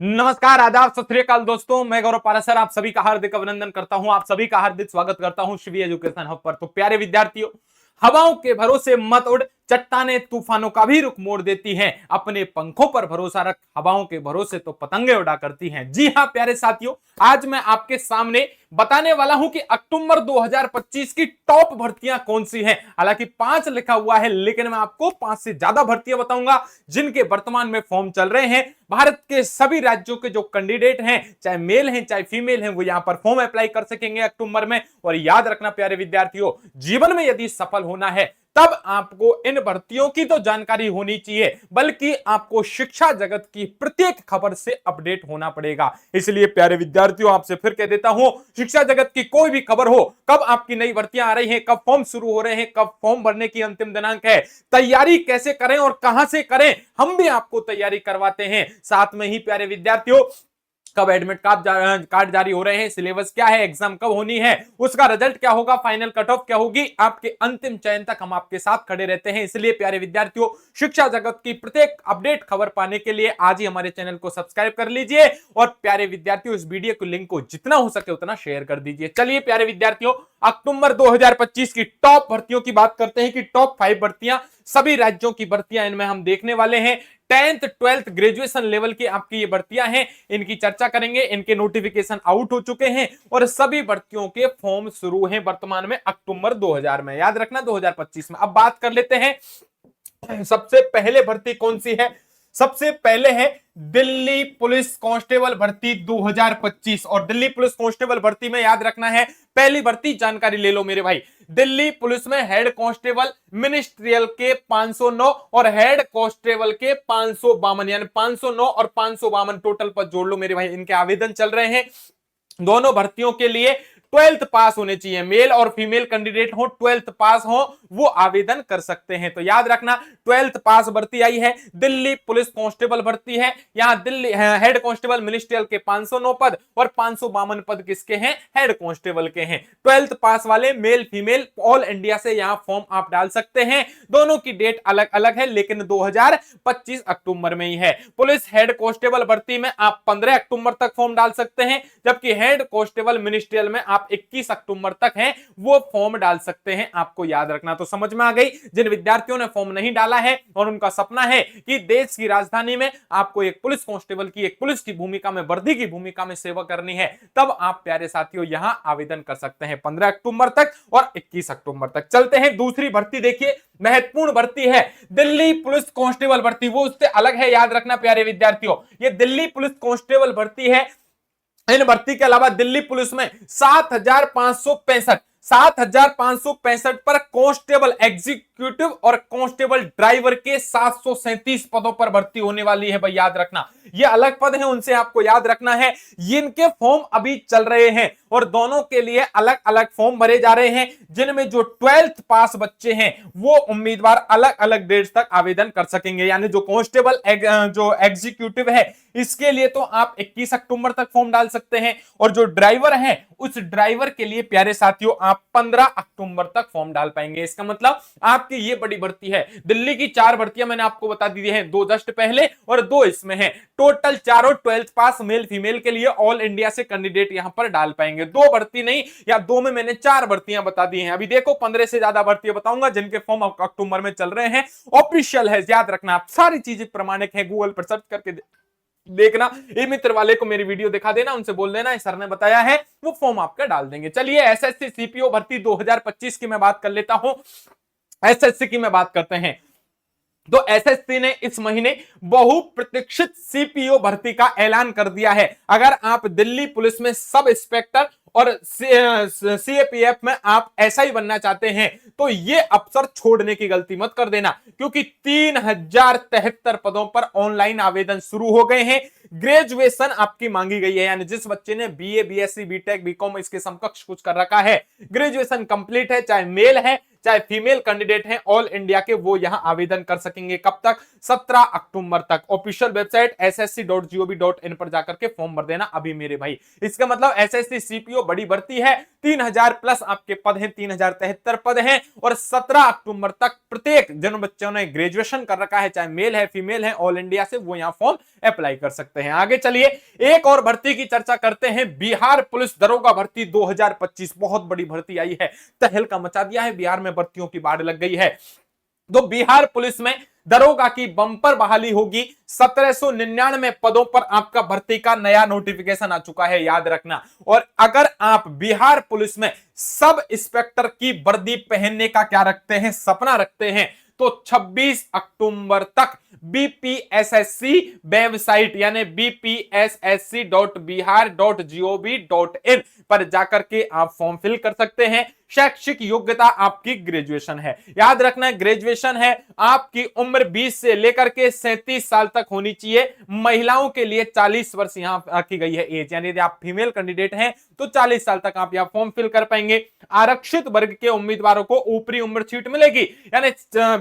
नमस्कार, आदाब, सत श्री अकाल दोस्तों। मैं गौरव पारासर आप सभी का हार्दिक अभिनंदन करता हूं। आप सभी का हार्दिक स्वागत करता हूं शिवी एजुकेशन हब पर। तो प्यारे विद्यार्थियों, हवाओं के भरोसे मत उड़, चट्टाने तूफानों का भी रुख मोड़ देती हैं। अपने पंखों पर भरोसा रख, हवाओं के भरोसे तो पतंगे उड़ा करती हैं। जी हां प्यारे साथियों, आज मैं आपके सामने बताने वाला हूं कि अक्टूबर 2025 की टॉप भर्तियां कौन सी हैं। हालांकि 5 लिखा हुआ है, लेकिन मैं आपको 5 से ज्यादा भर्तियां बताऊंगा जिनके वर्तमान में फॉर्म चल रहे हैं। भारत के सभी राज्यों के जो कैंडिडेट हैं, चाहे मेल हैं चाहे फीमेल हैं, वो यहां पर फॉर्म अप्लाई कर सकेंगे अक्टूबर में। और याद रखना प्यारे विद्यार्थियों, जीवन में यदि सफल होना है तब आपको इन भर्तियों की तो जानकारी होनी चाहिए, बल्कि आपको शिक्षा जगत की प्रत्येक खबर से अपडेट होना पड़ेगा। इसलिए प्यारे विद्यार्थियों, आपसे फिर कह देता हूं, शिक्षा जगत की कोई भी खबर हो, कब आपकी नई भर्तियां आ रही हैं, कब फॉर्म शुरू हो रहे हैं, कब फॉर्म भरने की अंतिम दिनांक है, तैयारी कैसे करें और कहां से करें, हम भी आपको तैयारी करवाते हैं। साथ में ही प्यारे विद्यार्थियों, कब एडमिट कार्ड जारी हो रहे हैं, सिलेबस क्या है, एग्जाम कब होनी है, उसका रिजल्ट क्या होगा, फाइनल कट ऑफ क्या होगी, आपके अंतिम चयन तक हम आपके साथ खड़े रहते हैं। इसलिए प्यारे विद्यार्थियों, शिक्षा जगत की प्रत्येक अपडेट खबर पाने के लिए आज ही हमारे चैनल को सब्सक्राइब कर लीजिए। और प्यारे विद्यार्थियों, इस वीडियो को लिंक को जितना हो सके उतना शेयर कर दीजिए। चलिए प्यारे विद्यार्थियों, अक्टूबर 2025 की टॉप भर्तियों की बात करते हैं कि टॉप 5 भर्तियां, सभी राज्यों की भर्तियां इनमें हम देखने वाले हैं। 10th 12th ग्रेजुएशन लेवल की आपकी ये भर्तियां हैं, इनकी चर्चा करेंगे। इनके नोटिफिकेशन आउट हो चुके हैं और सभी भर्तियों के फॉर्म शुरू हैं वर्तमान में अक्टूबर 2000 में, याद रखना 2025 में। अब बात कर लेते हैं, सबसे पहले भर्ती कौन सी है। सबसे पहले है दिल्ली पुलिस कांस्टेबल भर्ती 2025। और दिल्ली पुलिस कांस्टेबल भर्ती में याद रखना है, पहली भर्ती जानकारी ले लो मेरे भाई, दिल्ली पुलिस में हेड कांस्टेबल मिनिस्ट्रियल के 509 और हेड कांस्टेबल के 552, यानी 509 और 552 टोटल पर जोड़ लो मेरे भाई। इनके आवेदन चल रहे हैं। दोनों भर्तियों के लिए 12th पास होने चाहिए, मेल और फीमेल कैंडिडेट हो, 12th पास हो, वो आवेदन कर सकते हैं। तो याद रखना, 12th पास भर्ती आई है, दिल्ली पुलिस कांस्टेबल भर्ती है। यहां दिल्ली हेड कांस्टेबल मिनिस्ट्रियल के 509 पद और 552 पद किसके हैं, हेड कांस्टेबल के हैं। 12th पास वाले मेल फीमेल ऑल इंडिया से यहां फॉर्म आप डाल सकते हैं। दोनों की डेट अलग अलग है, लेकिन 2025 अक्टूबर में ही है। पुलिस हेड कांस्टेबल भर्ती में आप 15 अक्टूबर तक फॉर्म डाल सकते हैं, जबकि हेड कांस्टेबल मिनिस्ट्रियल में आप 21 अक्टूबर तक हैं वो फॉर्म डाल सकते हैं। आपको याद रखना। तो समझ में आ गई, जिन विद्यार्थियों ने फॉर्म नहीं डाला है और उनका सपना है कि देश की राजधानी में आपको एक पुलिस कांस्टेबल की, एक पुलिस की भूमिका में, वर्दी की भूमिका में सेवा करनी है, तब आप प्यारे साथियों यहां आवेदन कर सकते हैं 15 अक्टूबर तक और 21 अक्टूबर तक। चलते हैं दूसरी भर्ती, देखिए महत्वपूर्ण भर्ती है दिल्ली पुलिस कांस्टेबल भर्ती, वो उससे अलग है। याद रखना प्यारे विद्यार्थियों, ये दिल्ली पुलिस कांस्टेबल भर्ती है। इन भर्ती के अलावा दिल्ली पुलिस में 7,565 पर कांस्टेबल एग्जीक्यूटिव और कांस्टेबल ड्राइवर के 737 पदों पर भर्ती होने वाली है भाई। याद रखना, ये अलग पद हैं, उनसे आपको याद रखना है। इनके फॉर्म अभी चल रहे हैं और दोनों के लिए अलग अलग फॉर्म भरे जा रहे हैं, जिनमें जो 12th पास बच्चे हैं वो उम्मीदवार अलग अलग डेट्स तक आवेदन कर सकेंगे। यानी जो कांस्टेबल जो एग्जीक्यूटिव है, इसके लिए तो आप 21 अक्टूबर तक फॉर्म डाल सकते हैं, और जो ड्राइवर है उस ड्राइवर के लिए प्यारे साथियों आप 15 अक्टूबर तक फॉर्म डाल पाएंगे। इसका मतलब आपकी ये बड़ी भर्ती है। दिल्ली की 4 भर्तियां मैंने आपको बता दी है, 2 जस्ट पहले और 2 इसमें है। टोटल चारों 12th पास मेल फीमेल के लिए ऑल इंडिया से कैंडिडेट यहां पर डाल पाएंगे। 2 भर्ती नहीं, या 2 में मैंने 4 भर्तियां बता दी हैं। अभी देखो 15 से ज्यादा भर्तियां बताऊंगा जिनके फॉर्म अक्टूबर में चल रहे हैं, ऑफिशियल है। याद रखना, आप सारी चीजें प्रमाणिक है, गूगल पर सर्च करके देखना। ये मित्र वाले को मेरी वीडियो दिखा देना, उनसे बोल देना सर ने बताया है, वो फॉर्म आपका डाल देंगे। चलिए एसएससी सीपीओ भर्ती 2025 की मैं बात कर लेता हूं। एसएससी की मैं बात करते हैं, तो एसएससी ने इस महीने बहुप्रतीक्षित सीपीओ भर्ती का ऐलान कर दिया है। अगर आप दिल्ली पुलिस में सब इंस्पेक्टर और सीएपीएफ में आप ऐसा ही बनना चाहते हैं, तो ये अवसर छोड़ने की गलती मत कर देना, क्योंकि 3073 पदों पर ऑनलाइन आवेदन शुरू हो गए हैं। ग्रेजुएशन आपकी मांगी गई है, यानी जिस बच्चे ने बीए बीएससी बीटेक बीकॉम इसके समकक्ष कुछ कर रखा है, ग्रेजुएशन कंप्लीट है, चाहे मेल है चाहे फीमेल कैंडिडेट हैं ऑल इंडिया के, वो यहां आवेदन कर सकेंगे। कब तक? 17 अक्टूबर तक। ऑफिशियल वेबसाइट ssc.gov.in पर जाकर के फॉर्म भर देना अभी मेरे भाई। इसका मतलब एसएससी सीपीओ बड़ी भर्ती है, 3000 प्लस आपके पद हैं, 3073 पद हैं, और 17 अक्टूबर तक प्रत्येक जिन बच्चों ने ग्रेजुएशन कर रखा है, चाहे मेल है फीमेल है ऑल इंडिया से, वो यहां फॉर्म अप्लाई कर सकते हैं। आगे चलिए एक और भर्ती की चर्चा करते हैं। बिहार पुलिस दरोगा भर्ती 2025, बहुत बड़ी भर्ती आई है, तहलका मचा दिया है, बिहार में भर्तियों की बाढ़ लग गई है। तो बिहार पुलिस में दरोगा की बंपर बहाली होगी। 1799 पदों पर आपका भर्ती का नया नोटिफिकेशन आ चुका है, याद रखना। और अगर आप बिहार पुलिस में सब इंस्पेक्टर की वर्दी पहनने का क्या रखते हैं, सपना रखते हैं, तो 26 अक्टूबर तक बीपीएसएससी वेबसाइट यानी bpssc.bihar.gov.in पर जाकर के आप फॉर्म फिल कर सकते हैं। शैक्षिक योग्यता आपकी ग्रेजुएशन है, याद रखना ग्रेजुएशन है। आपकी उम्र 20 से लेकर के 37 साल तक होनी चाहिए। महिलाओं के लिए 40 वर्ष यहां रखी गई है एज, यानी यदि आप फीमेल कैंडिडेट हैं तो 40 साल तक आप यहां फॉर्म फिल कर पाएंगे। आरक्षित वर्ग के उम्मीदवारों को ऊपरी उम्र सीट मिलेगी, यानी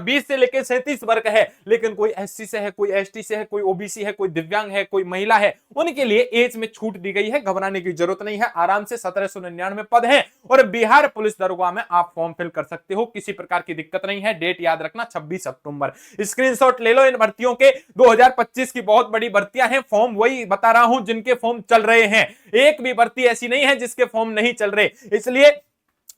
20 से लेकर 37 वर्ग है, लेकिन कोई एससी से है, कोई एसटी से है, कोई ओबीसी है, कोई दिव्यांग है, कोई महिला है, उनके लिए एज में छूट दी गई है। घबराने की जरूरत नहीं है, आराम से 1799 पद है और बिहार पुलिस दरोगा में आप फॉर्म फिल कर सकते हो, किसी प्रकार की दिक्कत नहीं है। डेट याद रखना 26 अक्टूबर। स्क्रीनशॉट ले लो इन भर्तियों के। 2025 की बहुत बड़ी भर्तियां हैं, फॉर्म वही बता रहा हूं जिनके फॉर्म चल रहे हैं, एक भी भर्ती ऐसी नहीं है जिसके फॉर्म नहीं चल रहे। इसलिए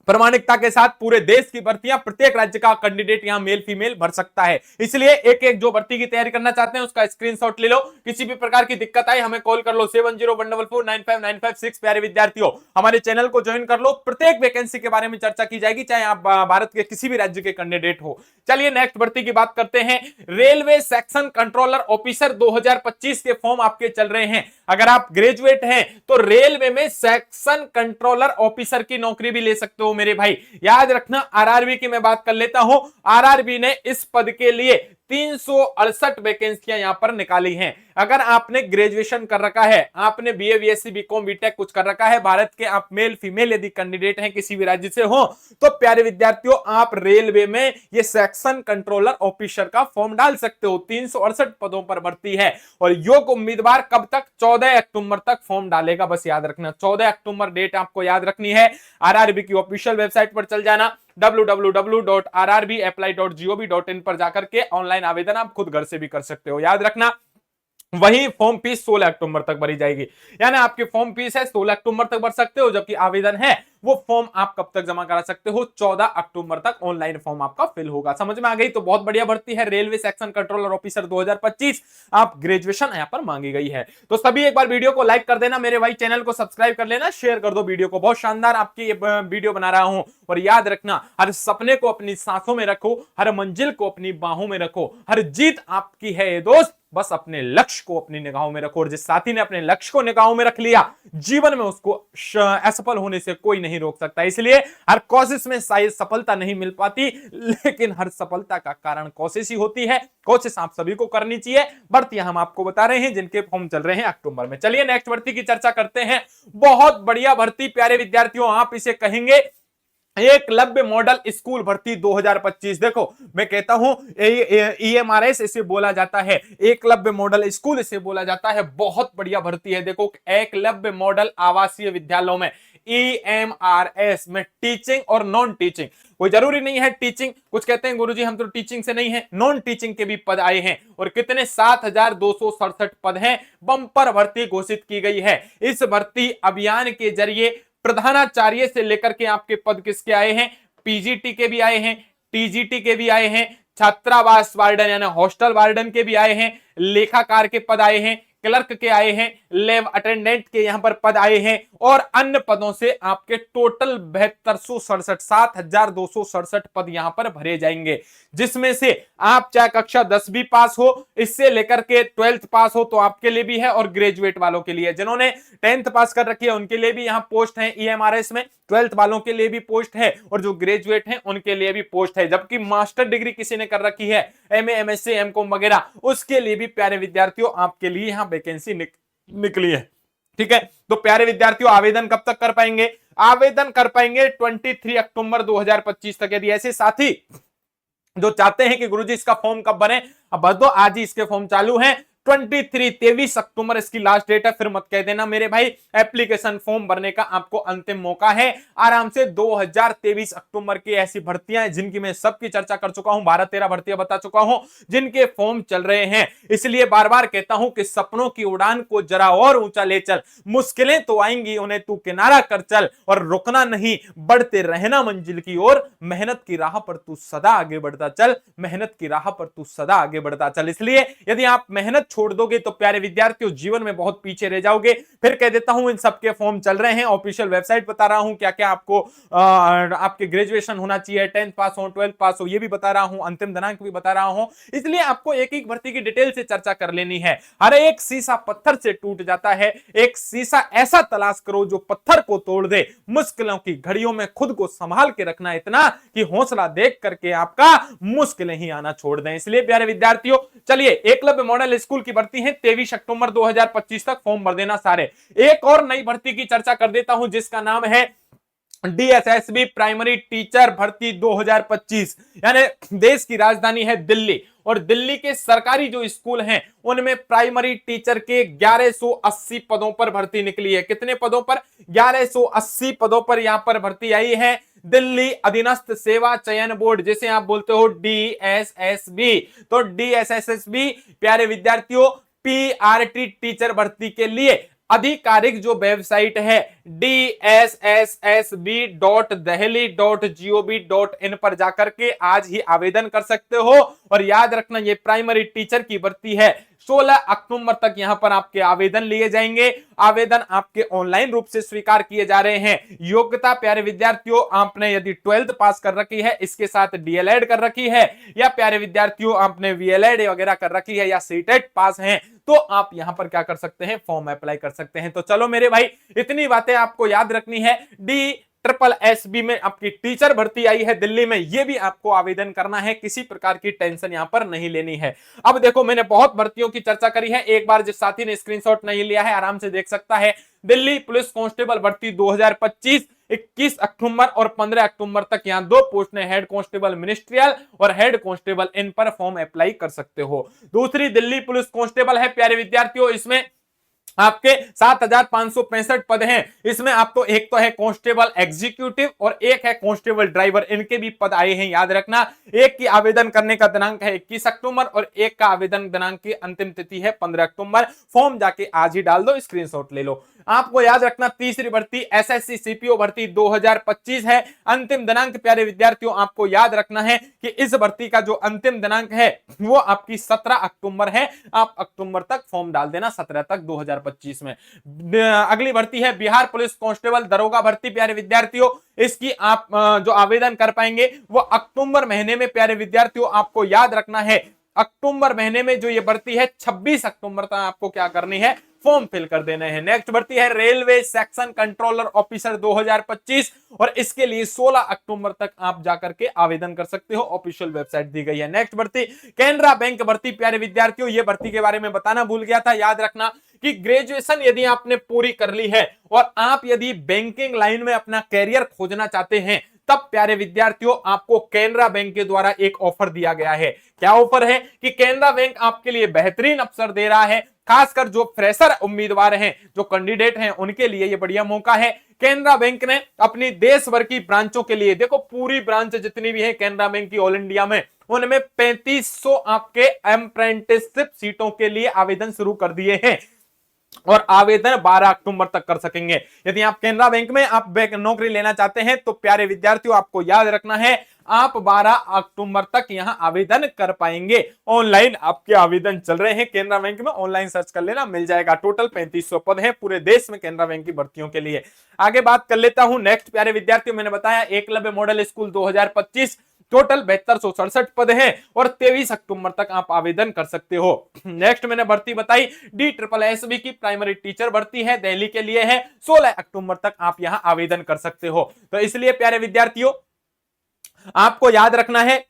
प्रामाणिकता के साथ पूरे देश की भर्तियां, प्रत्येक राज्य का कैंडिडेट यहां मेल फीमेल भर सकता है। इसलिए एक एक जो भर्ती की तैयारी करना चाहते हैं उसका स्क्रीनशॉट ले लो। किसी भी प्रकार की दिक्कत आए हमें कॉल कर लो 7014495956। प्यारे विद्यार्थियों हमारे चैनल को ज्वाइन कर लो, प्रत्येक वैकेंसी के बारे में चर्चा की जाएगी, चाहे आप भारत के किसी भी राज्य के कैंडिडेट हो। चलिए नेक्स्ट भर्ती की बात करते हैं। रेलवे सेक्शन कंट्रोलर ऑफिसर 2025 के फॉर्म आपके चल रहे हैं। अगर आप ग्रेजुएट हैं तो रेलवे में सेक्शन कंट्रोलर ऑफिसर की नौकरी भी ले सकते हो मेरे भाई। याद रखना आरआरबी की मैं बात कर लेता हूं। आरआरबी ने इस पद के लिए 368 वैकेंसियां यहां पर निकाली हैं। अगर आपने ग्रेजुएशन कर रखा है, आपने बीए बीएससी बीकॉम बीटेक कुछ कर रखा है, भारत के आप मेल फीमेल यदि कैंडिडेट हैं किसी भी राज्य से हो, तो प्यारे विद्यार्थियों आप रेलवे में ये सेक्शन कंट्रोलर ऑफिसर का फॉर्म डाल सकते हो। 368 पदों पर भर्ती है और योग्य उम्मीदवार कब तक? 14 अक्टूबर तक फॉर्म डालेगा, बस याद रखना 14 अक्टूबर डेट आपको याद रखनी है। आरआरबी की ऑफिशियल वेबसाइट पर चल जाना, www.rrbapply.gov.in पर जाकर के ऑनलाइन आवेदन आप खुद घर से भी कर सकते हो, याद रखना। वही फॉर्म फीस 16 अक्टूबर तक भरी जाएगी, यानी आपकी फॉर्म फीस है 16 अक्टूबर तक भर सकते हो, जबकि आवेदन है वो फॉर्म आप कब तक जमा करा सकते हो? 14 अक्टूबर तक ऑनलाइन फॉर्म आपका फिल होगा। समझ में आ गई? तो बहुत बढ़िया भर्ती है रेलवे सेक्शन कंट्रोलर ऑफिसर 2025। आप ग्रेजुएशन यहां पर मांगी गई है। तो सभी एक बार वीडियो को लाइक कर देना मेरे भाई, चैनल को सब्सक्राइब कर लेना, शेयर कर दो वीडियो को। बहुत शानदार आपकी ये वीडियो बना रहा हूं। और याद रखना हर सपने को अपनी सांसों में रखो, हर मंजिल को अपनी बाहों में रखो, हर जीत आपकी है दोस्त, बस अपने लक्ष्य को अपनी निगाहों में रखो। और जिस साथी ने अपने लक्ष्य को निगाहों में रख लिया, जीवन में उसको असफल होने से कोई नहीं रोक सकता। इसलिए हर कोशिश में शायद सफलता नहीं मिल पाती, लेकिन हर सफलता का कारण कोशिश ही होती है। कोशिश आप सभी को करनी चाहिए। भर्तियां हम आपको बता रहे हैं जिनके फॉर्म चल रहे हैं अक्टूबर में। चलिए नेक्स्ट भर्ती की चर्चा करते हैं। बहुत बढ़िया भर्ती प्यारे विद्यार्थियों, आप इसे कहेंगे एकलव्य मॉडल स्कूल भर्ती 2025। देखो मैं कहता हूं ईएमआरएस इसे बोला जाता है, एकलव्य मॉडल स्कूल इसे बोला जाता है। बहुत बढ़िया भर्ती है। देखो एकलव्य मॉडल आवासीय विद्यालयों में ईएमआरएस में टीचिंग और नॉन टीचिंग, कोई जरूरी नहीं है टीचिंग, कुछ कहते हैं गुरुजी हम तो टीचिंग से नहीं है, नॉन टीचिंग के भी पद आए हैं। और कितने? 7267 पद हैं। बंपर भर्ती घोषित की गई है। इस भर्ती अभियान के जरिए प्रधानाचार्य से लेकर के आपके पद किसके आए हैं? पीजीटी के भी आए हैं, टीजीटी के भी आए हैं, छात्रावास वार्डन यानी हॉस्टल वार्डन के भी आए हैं, लेखाकार के पद आए हैं, क्लर्क के आए हैं, लैब अटेंडेंट के यहां पर पद आए हैं, और अन्य पदों से आपके टोटल 7267 पद यहां पर भरे जाएंगे। जिसमें से आप चाहे कक्षा 10 भी पास हो, इससे लेकर के 12th पास हो तो आपके लिए भी है, और ग्रेजुएट वालों के लिए, जिन्होंने 10th पास कर रखी है उनके लिए भी यहां पोस्ट है ईएमआरएस में, 12th वालों के लिए भी पोस्ट है, और जो ग्रेजुएट हैं उनके लिए भी पोस्ट है। जबकि मास्टर डिग्री किसी ने कर रखी है, एमए एमएससी एमकॉम वगैरह, उसके लिए भी प्यारे विद्यार्थियों आपके लिए यहां वैकेंसी निकली है। ठीक है, तो प्यारे विद्यार्थियों आवेदन कब तक कर पाएंगे? आवेदन कर पाएंगे 23 अक्टूबर 2025 तक। यदि ऐसे साथी जो चाहते हैं कि गुरुजी इसका फॉर्म कब भरें, अब भर दो, आज ही इसके फॉर्म चालू हैं। 23 अक्टूबर इसकी लास्ट डेट है, फिर मत कह देना मेरे भाई एप्लीकेशन फॉर्म भरने का आपको अंतिम मौका है। आराम से 2023 अक्टूबर की ऐसी भर्तियां हैं जिनकी मैं सबकी चर्चा कर चुका हूं, 12-13 भर्तियां बता चुका हूं जिनके फॉर्म चल रहे हैं। इसलिए बार बार कहता हूं कि सपनों की उड़ान को जरा और ऊंचा ले चल, मुश्किलें तो आएंगी उन्हें तू किनारा कर चल, और रुकना नहीं बढ़ते रहना मंजिल की ओर, मेहनत की राह पर तू सदा आगे बढ़ता चल, मेहनत की राह पर तू सदा आगे बढ़ता चल। इसलिए यदि आप मेहनत छोड़ दोगे तो प्यारे विद्यार्थियों जीवन में बहुत पीछे रह जाओगे। फिर कह देता हूं इन सबके फॉर्म चल रहे हैं, ऑफिशियल वेबसाइट बता रहा हूं क्या क्या आपको आपके ग्रेजुएशन होना चाहिए, 10th पास हो 12th पास हो, ये भी बता रहा हूं, अंतिम दिनांक भी बता रहा हूं। इसलिए आपको एक एक भर्ती की डिटेल से चर्चा कर लेनी है। हर एक शीशा पत्थर से टूट जाता है, एक शीशा ऐसा तलाश करो जो पत्थर को तोड़ दे। मुश्किलों की घड़ियों में खुद को संभाल के रखना इतना कि हौसला देख करके आपका मुश्किलें ही आना छोड़ दें। इसलिए प्यारे विद्यार्थियों चलिए, एकलव्य मॉडल स्कूल की भर्ती है 23 अक्टूबर 2025 तक, फॉर्म भर देना सारे। एक और नई भर्ती की चर्चा कर देता हूं जिसका नाम है DSSB प्राइमरी टीचर भर्ती 2025। यानी देश की राजधानी है दिल्ली, और दिल्ली के सरकारी जो स्कूल हैं उनमें प्राइमरी टीचर के 1180 पदों पर भर्ती निकली है। कितने पदों पर? 1180 पदों पर यहां पर भर्ती आई है। दिल्ली अधीनस्थ सेवा चयन बोर्ड, जिसे आप बोलते हो DSSB, तो DSSB प्यारे विद्यार्थियों PRT टीचर भर्ती के लिए आधिकारिक जो वेबसाइट है dssb.delhi.gov.in पर जाकर के आज ही आवेदन कर सकते हो। और याद रखना ये प्राइमरी टीचर की भर्ती है, 16 अक्टूबर तक यहां पर आपके आवेदन लिए जाएंगे। आवेदन आपके ऑनलाइन रूप से स्वीकार किए जा रहे हैं। योग्यता प्यारे विद्यार्थियों, आपने यदि 12th पास कर रखी है, इसके साथ DLED कर रखी है, या प्यारे विद्यार्थियों आपने VLED वगैरह कर रखी है, या CTET पास हैं, तो आप यहां पर क्या कर सकते हैं, फॉर्म अप्लाई कर सकते हैं। तो चलो मेरे भाई, इतनी बातें आपको याद रखनी है। DSSB में आपकी टीचर भर्ती आई है दिल्ली में, यह भी आपको आवेदन करना है, किसी प्रकार की टेंशन यहां पर नहीं लेनी है। अब देखो, मैंने बहुत भर्तियों की चर्चा करी है, एक बार जिस साथी ने स्क्रीनशॉट नहीं लिया है आराम से देख सकता है। दिल्ली पुलिस कांस्टेबल भर्ती 2025, 21 अक्टूबर और 15 अक्टूबर तक यहां 2 पोस्ट है, हेड कांस्टेबल मिनिस्ट्रियल और हेड कांस्टेबल, इन पर फॉर्म अप्लाई कर सकते हो। दूसरी दिल्ली पुलिस कांस्टेबल है प्यारे विद्यार्थियों, इसमें आपके 7565 पद हैं। इसमें आपको एक तो है कांस्टेबल एग्जीक्यूटिव और एक है कांस्टेबल ड्राइवर, इनके भी पद आए हैं, याद रखना। एक की आवेदन करने का दिनांक है 21 अक्टूबर और एक का आवेदन दिनांक की अंतिम तिथि है 15 अक्टूबर। फॉर्म जाके आज ही डाल दो, स्क्रीनशॉट ले लो। आपको याद रखना तीसरी भर्ती SSC CPO भर्ती 2025 है। अंतिम दिनांक प्यारे विद्यार्थियों आपको याद रखना है कि इस भर्ती का जो अंतिम दिनांक है वो आपकी 17 अक्टूबर है। आप अक्टूबर तक फॉर्म डाल देना, 17 तक 2025 में। अगली भर्ती है बिहार पुलिस कांस्टेबल दरोगा भर्ती प्यारे विद्यार्थियों, इसकी आप जो आवेदन कर पाएंगे वो अक्टूबर महीने में प्यारे विद्यार्थियों। आपको याद रखना है अक्टूबर महीने में जो ये भर्ती है 26 अक्टूबर तक आपको क्या करनी है, फॉर्म फिल कर देने हैं। नेक्स्ट भर्ती है रेलवे सेक्शन कंट्रोलर ऑफिसर 2025 और इसके लिए 16 अक्टूबर तक आप जाकर के आवेदन कर सकते हो, ऑफिशियल वेबसाइट दी गई है। नेक्स्ट भर्ती केनरा बैंक भर्ती प्यारे विद्यार्थियों, ये भर्ती के बारे में बताना भूल गया था, याद रखना कि ग्रेजुएशन यदि आपने पूरी कर ली है और आप यदि बैंकिंग लाइन में अपना कैरियर खोजना चाहते हैं, तब प्यारे विद्यार्थियों आपको केनरा बैंक के द्वारा एक ऑफर दिया गया है। क्या ऑफर है कि केनरा बैंक आपके लिए बेहतरीन अवसर दे रहा है, खासकर जो फ्रेशर उम्मीदवार हैं, जो कैंडिडेट हैं, उनके लिए ये बढ़िया मौका है। केनरा बैंक ने अपनी देश भर की ब्रांचों के लिए, देखो पूरी ब्रांच जितनी भी है केनरा बैंक की ऑल इंडिया में, उनमें 3500 आपके अप्रेंटिसशिप सीटों के लिए आवेदन शुरू कर दिए हैं और आवेदन 12 अक्टूबर तक कर सकेंगे। यदि आप केनरा बैंक में आप बैंक नौकरी लेना चाहते हैं तो प्यारे विद्यार्थियों आपको याद रखना है आप 12 अक्टूबर तक यहां आवेदन कर पाएंगे। ऑनलाइन आपके आवेदन चल रहे हैं केनरा बैंक में, ऑनलाइन सर्च कर लेना, मिल जाएगा। टोटल 3500 पद हैं पूरे देश में केनरा बैंक की भर्तियों के लिए। आगे बात कर लेता हूं नेक्स्ट प्यारे विद्यार्थियों, मैंने बताया एकलव्य मॉडल स्कूल 2025, टोटल 7267 पद हैं और 23 अक्टूबर तक आप आवेदन कर सकते हो। नेक्स्ट मैंने भर्ती बताई DSSB की प्राइमरी टीचर भर्ती है, दिल्ली के लिए है, 16 अक्टूबर तक आप यहां आवेदन कर सकते हो। तो इसलिए प्यारे विद्यार्थियों आपको याद रखना है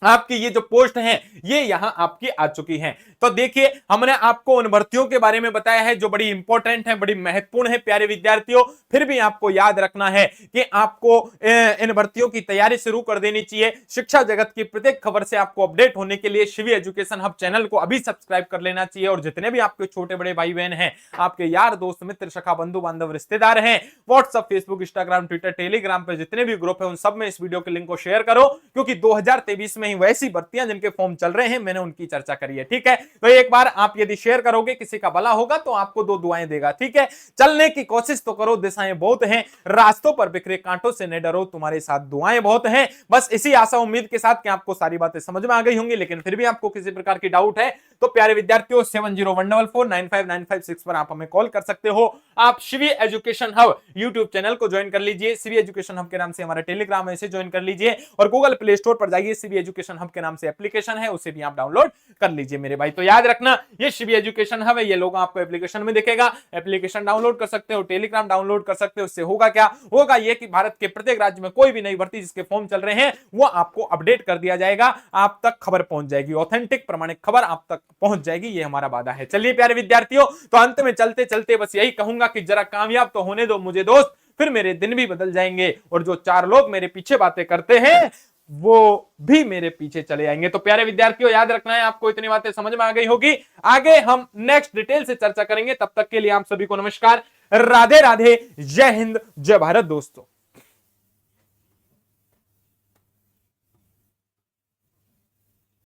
आपकी ये जो पोस्ट है ये यहां आपकी आ चुकी है। तो देखिए हमने आपको उन भर्तियों के बारे में बताया है जो बड़ी इंपॉर्टेंट है, बड़ी महत्वपूर्ण है प्यारे विद्यार्थियों। फिर भी आपको याद रखना है कि आपको इन भर्तियों की तैयारी शुरू कर देनी चाहिए। शिक्षा जगत की प्रत्येक खबर से आपको अपडेट होने के लिए शिवी एजुकेशन हब चैनल को अभी सब्सक्राइब कर लेना चाहिए। और जितने भी आपके छोटे बड़े भाई बहन हैं, आपके यार दोस्त मित्र सखा बंधु बांधव रिश्तेदार हैं, WhatsApp Facebook Instagram Twitter Telegram पे जितने भी ग्रुप है उन सब में इस वीडियो के लिंक को शेयर करो, क्योंकि 2023 में ही वैसी भर्तियां जिनके फॉर्म चल रहे हैं मैंने उनकी चर्चा करी है। ठीक है, तो एक बार आप यदि शेयर करोगे किसी का भला होगा तो आपको 2 दुआएं देगा। ठीक है, चलने की कोशिश तो करो, दिशाएं बहुत हैं, रास्तों पर बिखरे कांटों से न डरो, तुम्हारे साथ दुआएं बहुत हैं। बस इसी आशा उम्मीद के साथ कि आपको सारी बातें समझ में आ गई होंगी, लेकिन फिर भी आपको किसी प्रकार की डाउट है तो प्यारे विद्यार्थियों 7014495956 पर आप हमें कॉल कर सकते हो। आप Shivi education hub YouTube channel को ज्वाइन कर लीजिए, शिवी एजुकेशन हब के नाम से हमारा टेलीग्राम है इसे ज्वाइन कर लीजिए, और गूगल प्ले स्टोर पर जाइए, शिवी एजुकेशन हब के नाम से एप्लीकेशन है उसे भी आप डाउनलोड कर लीजिए मेरे भाई। तो याद रखना ये शिवी एजुकेशन हब है, ये लोगो आपको एप्लीकेशन में दिखेगा, एप्लीकेशन डाउनलोड कर सकते हो, टेलीग्राम डाउनलोड कर सकते हो। उससे होगा क्या, होगा ये कि भारत के प्रत्येक राज्य में कोई भी नई भर्ती जिसके फॉर्म चल रहे हैं वो आपको अपडेट कर दिया जाएगा, आप तक खबर पहुंच जाएगी, ऑथेंटिक प्रमाणिक खबर आप तक पहुंच जाएगी, ये हमारा वादा है। चलिए प्यारे विद्यार्थियों, तो अंत में चलते चलते बस यही कहूंगा कि जरा कामयाब तो होने दो मुझे दोस्त, फिर मेरे दिन भी बदल जाएंगे, और जो 4 लोग मेरे पीछे बातें करते हैं वो भी मेरे पीछे चले आएंगे। तो प्यारे विद्यार्थियों याद रखना है, आपको इतनी बातें समझ में आ गई होगी। आगे हम नेक्स्ट डिटेल से चर्चा करेंगे, तब तक के लिए आप सभी को नमस्कार, राधे राधे, जय हिंद, जय भारत दोस्तों।